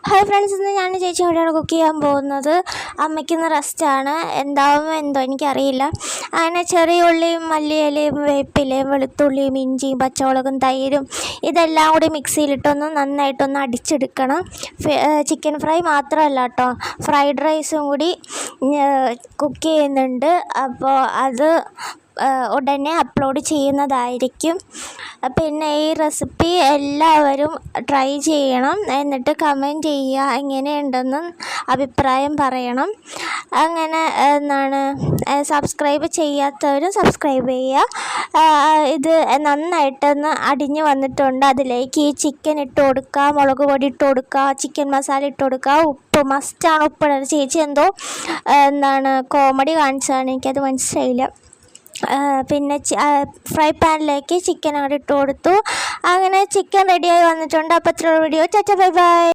Hi friends, ഇന്ന് ഞാൻ ചേച്ചിയോടെയാണ് cook ചെയ്യാൻ പോകുന്നത്. അമ്മയ്ക്കിന്ന് റെസ്റ്റാണ്. എന്താവും എന്തോ എനിക്കറിയില്ല. അങ്ങനെ ചെറിയ ഉള്ളിയും മല്ലിയിലയും വേപ്പിലയും വെളുത്തുള്ളിയും ഇഞ്ചിയും പച്ചമുളകും തൈരും ഇതെല്ലാം കൂടി മിക്സിയിലിട്ടൊന്ന് നന്നായിട്ടൊന്ന് അടിച്ചെടുക്കണം. ചിക്കൻ ഫ്രൈ മാത്രമല്ല കേട്ടോ, ഫ്രൈഡ് റൈസും കൂടി കുക്ക് ചെയ്യുന്നുണ്ട്. അപ്പോൾ അത് ഉടനെ അപ്ലോഡ് ചെയ്യുന്നതായിരിക്കും. പിന്നെ ഈ റെസിപ്പി എല്ലാവരും ട്രൈ ചെയ്യണം, എന്നിട്ട് കമൻറ്റ് ചെയ്യുക, എങ്ങനെയുണ്ടെന്ന് അഭിപ്രായം പറയണം. അങ്ങനെ സബ്സ്ക്രൈബ് ചെയ്യാത്തവരും സബ്സ്ക്രൈബ് ചെയ്യുക. ഇത് നന്നായിട്ടൊന്ന് അടിഞ്ഞ് വന്നിട്ടുണ്ട്. അതിലേക്ക് ഈ ചിക്കൻ ഇട്ട് കൊടുക്കുക, മുളക് പൊടി ഇട്ട് കൊടുക്കുക, ചിക്കൻ മസാല ഇട്ട് കൊടുക്കുക, ഉപ്പ് മസ്റ്റാണ്. ഉപ്പിടരുത്. ചേച്ചി എന്തോ കോമഡി കാണിച്ചതാണ്, എനിക്കത് മനസ്സിലായില്ല. പിന്നെ ഫ്രൈ പാനിലേക്ക് ചിക്കൻ അങ്ങോട്ട് ഇട്ട് കൊടുത്തു. അങ്ങനെ ചിക്കൻ റെഡിയായി വന്നിട്ടുണ്ട്. അപ്പോൾ ഇത്രയുള്ള വീഡിയോ. ചാച്ചാ, bye bye.